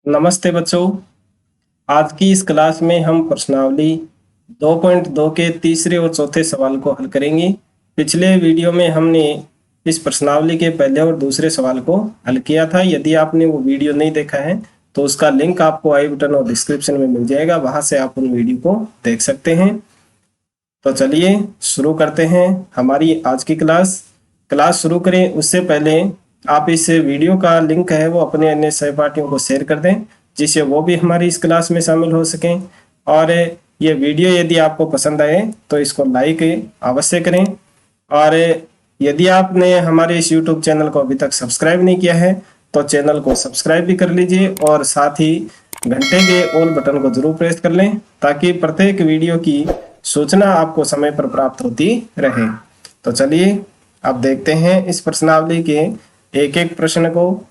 नमस्ते बच्चों। आज की इस क्लास में हम प्रश्नावली 2.2 के तीसरे और चौथे सवाल को हल करेंगे। पिछले वीडियो में हमने इस प्रश्नावली के पहले और दूसरे सवाल को हल किया था। यदि आपने वो वीडियो नहीं देखा है तो उसका लिंक आपको आई बटन और डिस्क्रिप्शन में मिल जाएगा, वहां से आप उन वीडियो को देख सकते हैं। तो चलिए शुरू करते हैं हमारी आज की क्लास शुरू करें उससे पहले आप इस वीडियो का लिंक है वो अपने अन्य सहपाठियों को शेयर कर दें, जिससे वो भी हमारी इस क्लास में शामिल हो सकें। और ये वीडियो यदि आपको पसंद आए तो इसको लाइक अवश्य करें। और यदि आपने हमारे इस यूट्यूब चैनल को अभी तक सब्सक्राइब नहीं किया है तो चैनल को सब्सक्राइब भी कर लीजिए और साथ ही घंटे के ऑल बटन को जरूर प्रेस कर लें, ताकि प्रत्येक वीडियो की सूचना आपको समय पर प्राप्त होती रहे। तो चलिए अब देखते हैं इस प्रश्नावली के एक एक प्रश्न को।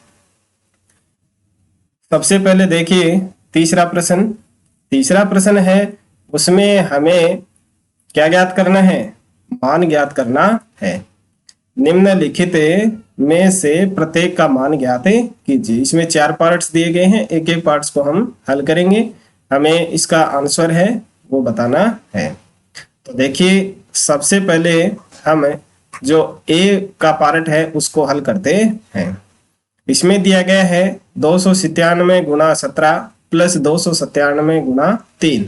सबसे पहले देखिए तीसरा प्रश्न है, उसमें हमें क्या ज्ञात करना है? मान ज्ञात करना है। निम्नलिखित में से प्रत्येक का मान ज्ञात कीजिए। इसमें 4 पार्ट्स दिए गए हैं, एक एक पार्ट्स को हम हल करेंगे। हमें इसका आंसर है वो बताना है। तो देखिए सबसे पहले हम जो ए का पार्ट है उसको हल करते हैं। इसमें दिया गया है 297 गुणा 17 प्लस 297 गुणा 3।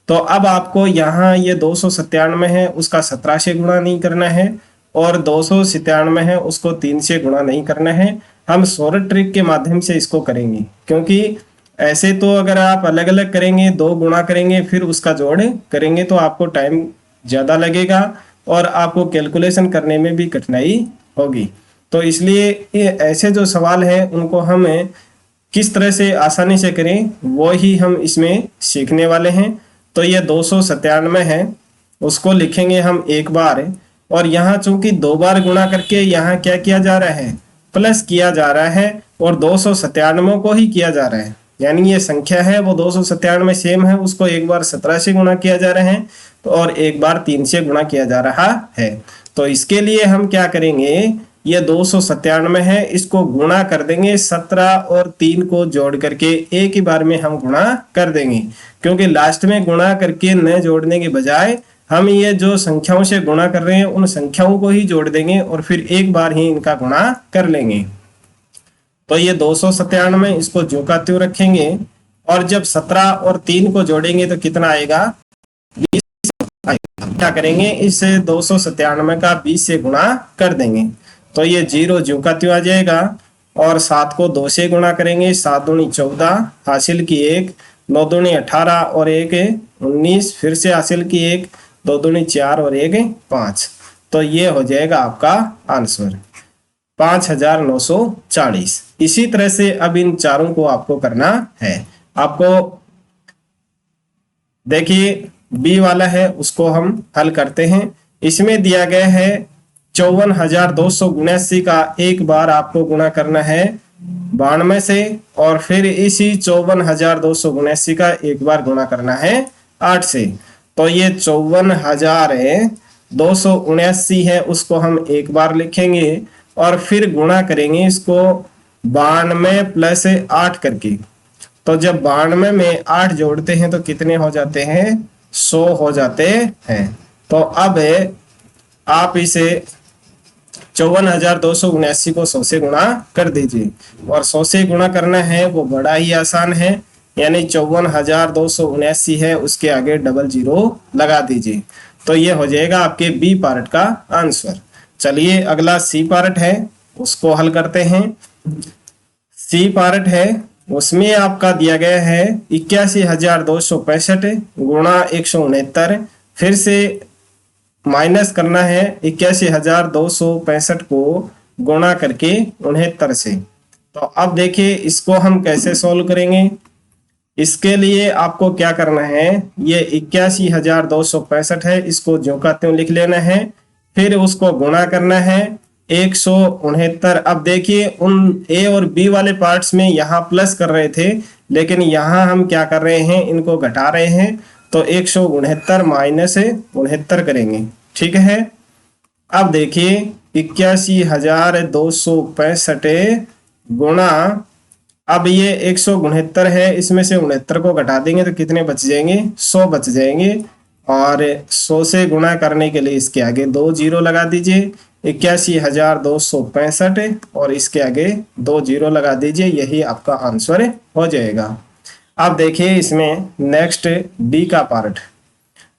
तो अब आपको यहाँ ये 297 है उसका 17 से गुणा नहीं करना है और 297 है उसको 3 से गुणा नहीं करना है। हम शॉर्ट ट्रिक के माध्यम से इसको करेंगे, क्योंकि ऐसे तो अगर आप अलग अलग करेंगे, 2 गुणा करेंगे फिर उसका जोड़ करेंगे तो आपको टाइम ज़्यादा लगेगा और आपको कैलकुलेशन करने में भी कठिनाई होगी। तो इसलिए ये ऐसे जो सवाल है उनको हम किस तरह से आसानी से करें वो ही हम इसमें सीखने वाले हैं। तो ये 297 है उसको लिखेंगे हम एक बार, और यहाँ चूंकि 2 बार गुणा करके यहाँ क्या किया जा रहा है? प्लस किया जा रहा है और 297 को ही किया जा रहा है। यानी ये संख्या है वो 297 सेम है, उसको एक बार 17 से गुणा किया जा रहा है तो और एक बार 3 से गुणा किया जा रहा है। तो इसके लिए हम क्या करेंगे, ये 297 है इसको गुणा कर देंगे 17 और 3 को जोड़ करके एक ही बार में हम गुणा कर देंगे, क्योंकि लास्ट में गुणा करके न जोड़ने के बजाय हम ये जो संख्याओं से गुणा कर रहे हैं उन संख्याओं को ही जोड़ देंगे और फिर एक बार ही इनका गुणा कर लेंगे। तो ये 297 इसको ज्यों का त्यों रखेंगे और जब 17 और 3 को जोड़ेंगे तो कितना आएगा? 20 आएगा। क्या करेंगे, इस 297 का 20 से गुणा कर देंगे तो ये 0 ज्यों का त्यों आ जाएगा। और 7 को 2 से गुणा करेंगे, 7 दूनी 14 हासिल की 1, 9 दूनी 18 और 1 19, फिर से हासिल की 1, 2 दूनी 4 और 1 5। तो ये हो जाएगा आपका आंसर 5940। इसी तरह से अब इन चारों को आपको करना है। आपको देखिए बी वाला है उसको हम हल करते हैं। इसमें दिया गया है 54,279 का एक बार आपको गुणा करना है 92 से, और फिर इसी 54,279 का एक बार गुणा करना है 8 से। तो ये 54,279 है उसको हम एक बार लिखेंगे और फिर गुणा करेंगे इसको 92 प्लस 8 करके। तो जब 92 में 8 जोड़ते हैं तो कितने हो जाते हैं? 100 हो जाते हैं। तो अब आप इसे 54,279 को 100 से गुणा कर दीजिए, और 100 से गुणा करना है वो बड़ा ही आसान है। यानी 54,279 है उसके आगे डबल 0 लगा दीजिए तो ये हो जाएगा आपके बी पार्ट का आंसर। चलिए अगला सी पार्ट है उसको हल करते हैं। सी पार्ट है उसमें आपका दिया गया है 81,265 गुणा 169, फिर से माइनस करना है 81,265 को गुणा करके 69 से। तो अब देखिए इसको हम कैसे सॉल्व करेंगे। इसके लिए आपको क्या करना है, ये 81,265 है इसको ज्यों का त्यों लिख लेना है, फिर उसको गुणा करना है 169। अब देखिए उन ए और बी वाले पार्ट्स में यहाँ प्लस कर रहे थे, लेकिन यहाँ हम क्या कर रहे हैं, इनको घटा रहे हैं तो 169 माइनस 69 करेंगे। ठीक है। अब देखिए 81,265 गुणा अब ये 169 है, इसमें से 69 को घटा देंगे तो कितने बच जाएंगे, 100 बच जाएंगे। और 100 से गुणा करने के लिए इसके आगे 2 जीरो लगा दीजिए, 81,265, और इसके आगे 2 जीरो लगा दीजिए, यही आपका आंसर हो जाएगा। अब देखिए इसमें नेक्स्ट डी का पार्ट,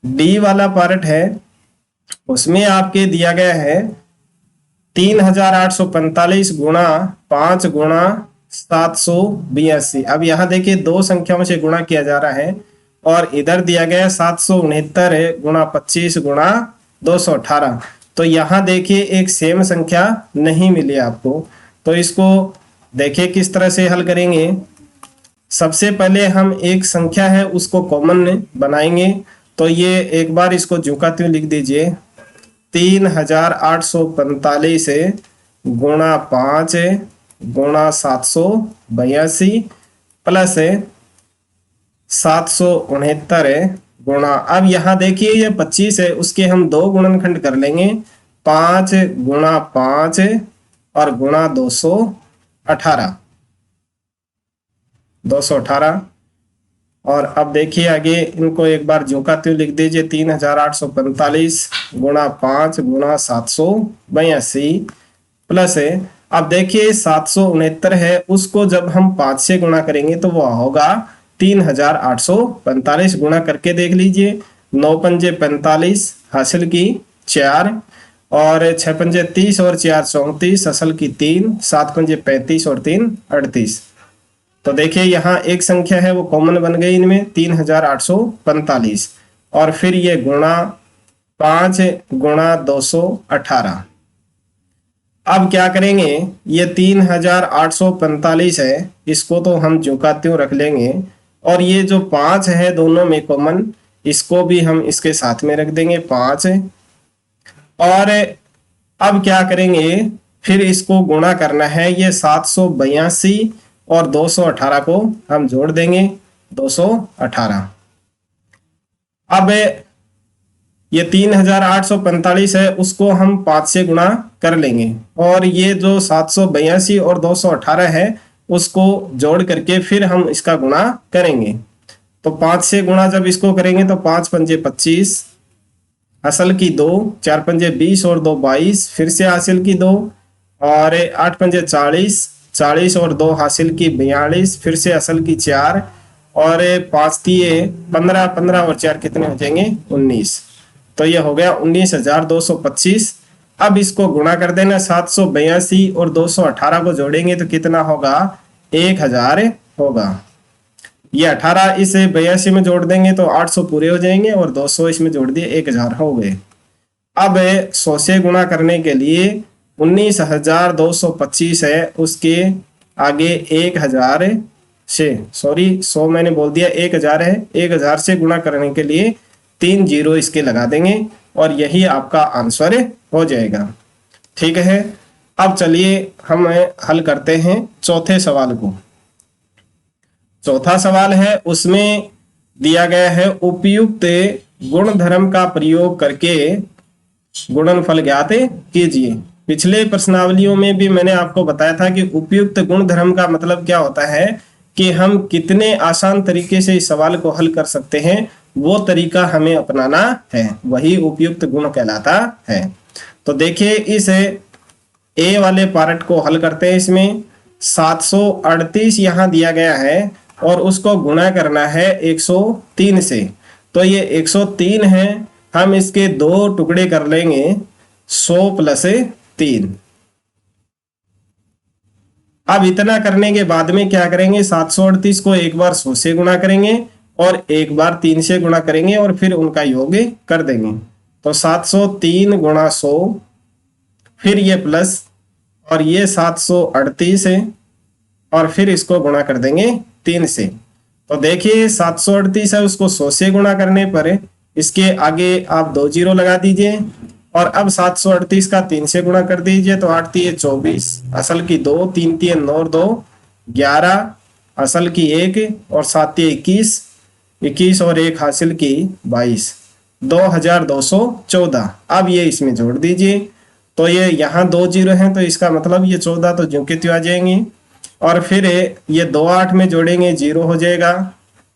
डी वाला पार्ट है, उसमें आपके दिया गया है 3,845 गुणा 5 गुणा 782। अब यहाँ देखिए दो संख्याओं से गुणा किया जा रहा है, और इधर दिया गया 769 गुणा 25 गुणा 218। तो यहाँ देखिए एक सेम संख्या नहीं मिली आपको, तो इसको देखिए किस तरह से हल करेंगे। सबसे पहले हम एक संख्या है उसको कॉमन बनाएंगे, तो ये एक बार इसको झुकाते हुए लिख दीजिए, 3,845 गुणा 5 गुणा 782 प्लस 769 गुणा, अब यहाँ देखिए ये 25 है, उसके हम 2 गुणनखंड कर लेंगे, 5 गुणा 5 और गुणा 218। और अब देखिए आगे इनको एक बार झुकाते हुए लिख दीजिए, 3,845 गुणा 5 गुणा 782 प्लस अब देखिए 769 है, उसको जब हम 5 से गुणा करेंगे तो वो होगा 3,845। गुणा करके देख लीजिए, 9 पंजे 45 हासिल की 4, और 6 पंजे 30 और 4 34 असल की 3, 7 पंजे 35 और 3 38। तो देखिए यहाँ एक संख्या है वो कॉमन बन गई इनमें 3,845, और फिर ये गुणा 5 गुणा 218। अब क्या करेंगे, ये 3,845 है, इसको तो हम झुकाते हुए रख लेंगे, और ये जो 5 है दोनों में कॉमन, इसको भी हम इसके साथ में रख देंगे 5। और अब क्या करेंगे, फिर इसको गुणा करना है, ये 782 और 218 को हम जोड़ देंगे 218। अब ये 3,845 है, उसको हम 5 से गुणा कर लेंगे, और ये जो 782 और 218 है उसको जोड़ करके फिर हम इसका गुणा करेंगे। तो 5 से गुणा जब इसको करेंगे तो 5 पंजे 25 असल की 2, 4 पंजे 20 और 2 22, फिर से हासिल की 2, और 8 पंजे 40, 40 और 2 हासिल की 42, फिर से असल की 4, और 5 दिए 15, 15 और 4 कितने हो जाएंगे 19। तो ये हो गया 19,225। अब इसको गुणा कर देना, 782 और 218 को जोड़ेंगे तो कितना होगा 1,000 होगा। ये 18 इस 82 में जोड़ देंगे तो 800 पूरे हो जाएंगे, और 200 इसमें जोड़ दिए 1,000 हो गए। अब 100 से गुणा करने के लिए 19,225 है, उसके आगे 1,000 से, सॉरी 100 मैंने बोल दिया 1,000 है, 1,000 से गुणा करने के लिए 3 जीरो इसके लगा देंगे, और यही आपका आंसर हो जाएगा। ठीक है, अब चलिए हम हल करते हैं चौथे सवाल को। चौथा सवाल है, उसमें दिया गया है उपयुक्त गुणधर्म का प्रयोग करके गुणनफल ज्ञात कीजिए। पिछले प्रश्नावलियों में भी मैंने आपको बताया था कि उपयुक्त गुणधर्म का मतलब क्या होता है, कि हम कितने आसान तरीके से इस सवाल को हल कर सकते हैं, वो तरीका हमें अपनाना है, वही उपयुक्त गुण कहलाता है। तो देखिए इस ए वाले पार्ट को हल करते हैं। इसमें 738 यहाँ दिया गया है, और उसको गुणा करना है 103 से। तो ये 103 है, हम इसके 2 टुकड़े कर लेंगे, 100 प्लस 3। अब इतना करने के बाद में क्या करेंगे, 738 को एक बार 100 से गुणा करेंगे और एक बार 3 से गुणा करेंगे, और फिर उनका योग कर देंगे। तो 703 गुणा 100, फिर ये प्लस, और ये 738 है, और फिर इसको गुणा कर देंगे 3 से। तो देखिए 738 है, उसको 100 से गुणा करने पर इसके आगे आप 2 जीरो लगा दीजिए, और अब 738 का 3 से गुणा कर दीजिए, तो 8 3 24 असल की 2, 3 3 9 2 11 असल की 1, और 7 3 21, 21 और 1 हासिल की 22, 2,214। अब ये इसमें जोड़ दीजिए, तो ये यहाँ 2 जीरो हैं, तो इसका मतलब ये 14 तो ज्यों के त्यों आ जाएंगे। और फिर ये 2 8 में जोड़ेंगे 0 हो जाएगा,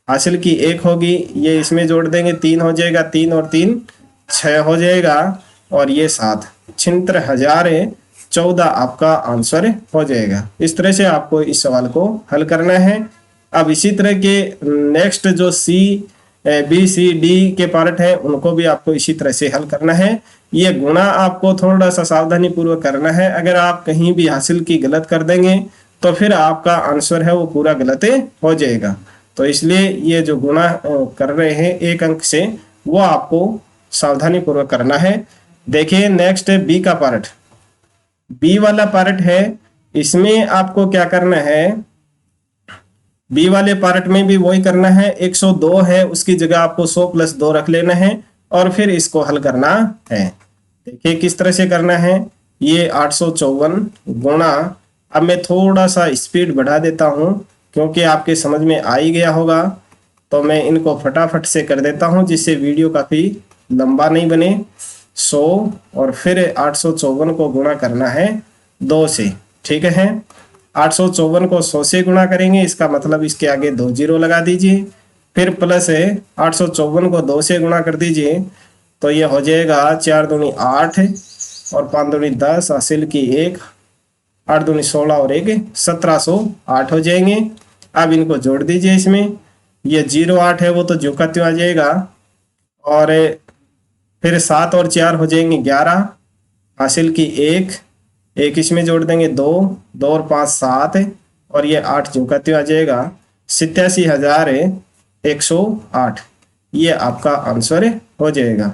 हासिल की 1 होगी, ये इसमें जोड़ देंगे 3 हो जाएगा, 3 और 3 6 हो जाएगा, और ये 7, 76,014 आपका आंसर हो जाएगा। इस तरह से आपको इस सवाल को हल करना है। अब इसी तरह के नेक्स्ट जो बी सी डी के पार्ट है उनको भी आपको इसी तरह से हल करना है। ये गुणा आपको थोड़ा सा सावधानी पूर्वक करना है, अगर आप कहीं भी हासिल की गलत कर देंगे तो फिर आपका आंसर है वो पूरा गलत हो जाएगा। तो इसलिए ये जो गुणा कर रहे हैं 1 अंक से, वो आपको सावधानी पूर्वक करना है। देखिए नेक्स्ट है बी का पार्ट। बी वाला पार्ट है, इसमें आपको क्या करना है, बी वाले पार्ट में भी वही करना है। 102 है, उसकी जगह आपको 100 + 2 रख लेना है और फिर इसको हल करना है। देखिए किस तरह से करना है। ये 854 गुणा, अब मैं थोड़ा सा स्पीड बढ़ा देता हूँ क्योंकि आपके समझ में आ ही गया होगा, तो मैं इनको फटाफट से कर देता हूँ जिससे वीडियो काफ़ी लंबा नहीं बने। 100 और फिर 854 को गुणा करना है 2 से, ठीक है। 854 को 100 से गुणा करेंगे, इसका मतलब इसके आगे 2 0 लगा दीजिए, फिर प्लस है 854 को 2 से गुणा कर दीजिए, तो ये हो जाएगा 4 दूनी 8 और 5 दूनी 10, हासिल की 1, 8 दूनी 16 और 1 1708 हो जाएंगे। अब इनको जोड़ दीजिए, इसमें ये 0 8 है वो तो जो का त्यों आ जाएगा, और फिर 7 और 4 हो जाएंगे 11, हासिल की 1 इसमें जोड़ देंगे 2 2 और 5 7, और ये 8 जो का त्यों आ जाएगा 87,108। ये आपका आंसर हो जाएगा।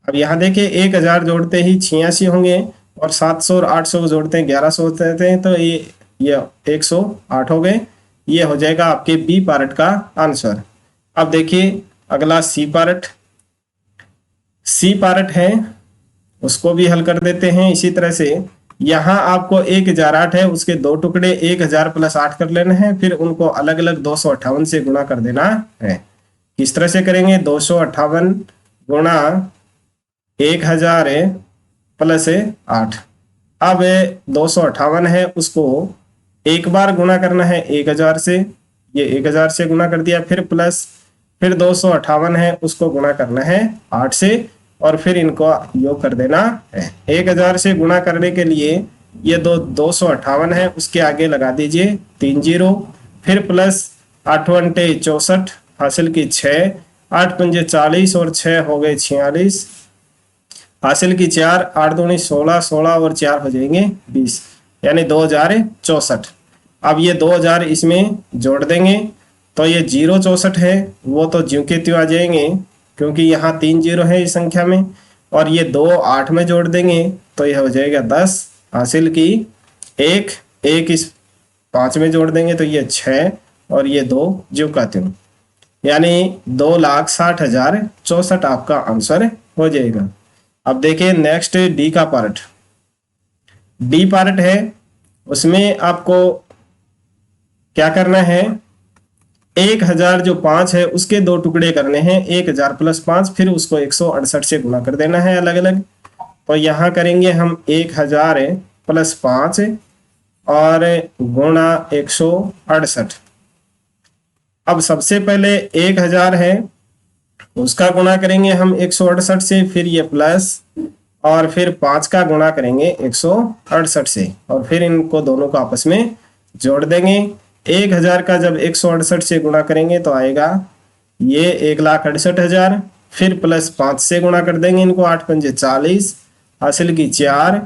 अब यहाँ देखिए 1000 जोड़ते ही 86 होंगे, और 700 और 800 को जोड़ते हैं 1100 होते हैं, तो ये 108 हो गए। ये हो जाएगा आपके बी पार्ट का आंसर। अब देखिए अगला सी पार्ट है, उसको भी हल कर देते हैं इसी तरह से। यहाँ आपको 1008 है, उसके 2 टुकड़े 1000 + 8 कर लेना है, फिर उनको अलग अलग 258 से गुणा कर देना है। किस तरह से करेंगे, 258 गुणा 1000 + 8। अब 258 है, उसको एक बार गुणा करना है 1000 से, ये 1000 से गुणा कर दिया, फिर प्लस, फिर 258 है उसको गुणा करना है 8 से, और फिर इनको योग कर देना है। 1000 से गुणा करने के लिए ये 258 है, उसके आगे लगा दीजिए 3 0, फिर प्लस 8 × 64, हासिल की 6, 8 × 5 40 और 6 हो गए 46, हासिल की 4, 8 दूनी 16, 16 और 4 हो जाएंगे 20, यानी 2064। अब ये 2000 इसमें जोड़ देंगे, तो ये 064 है वो तो ज्यों के त्यों आ जाएंगे क्योंकि यहाँ 3 0 है इस संख्या में, और ये 2 8 में जोड़ देंगे तो यह हो जाएगा 10, हासिल की 1 इस 5 में जोड़ देंगे तो ये 6, और ये 2 ज्यों का त्यों, यानी 2,60,064 आपका आंसर हो जाएगा। अब देखिए नेक्स्ट डी का पार्ट। डी पार्ट है, उसमें आपको क्या करना है, 1000 जो 5 है उसके 2 टुकड़े करने हैं, 1000 + 5, फिर उसको 168 से गुणा कर देना है अलग अलग। तो यहाँ करेंगे हम 1000 + 5 और गुणा 168। अब सबसे पहले 1000 है उसका गुणा करेंगे हम 168 से, फिर ये प्लस, और फिर 5 का गुणा करेंगे 168 से, और फिर इनको दोनों को आपस में जोड़ देंगे। 1000 का जब 168 से गुणा करेंगे तो आएगा ये 1,68,000, फिर प्लस 5 से गुणा कर देंगे इनको, 8 × 5 40, हासिल की 4,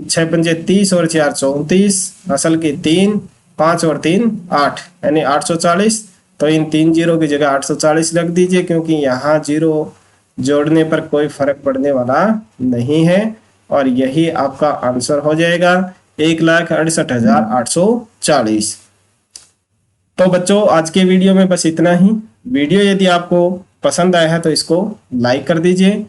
6 × 5 30 और 4 34, हासिल की 3, 5 और 3 8, यानी 840। तो इन 3 0 की जगह 840 रख दीजिए, क्योंकि यहाँ 0 जोड़ने पर कोई फर्क पड़ने वाला नहीं है, और यही आपका आंसर हो जाएगा 1,68,840। तो बच्चों आज के वीडियो में बस इतना ही। वीडियो यदि आपको पसंद आया है तो इसको लाइक कर दीजिए,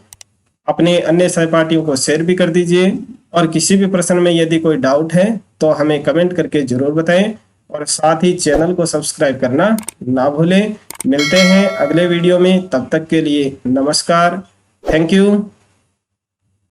अपने अन्य सहपाठियों को शेयर भी कर दीजिए, और किसी भी प्रश्न में यदि कोई डाउट है तो हमें कमेंट करके जरूर बताएं, और साथ ही चैनल को सब्सक्राइब करना ना भूलें। मिलते हैं अगले वीडियो में, तब तक के लिए नमस्कार, थैंक यू।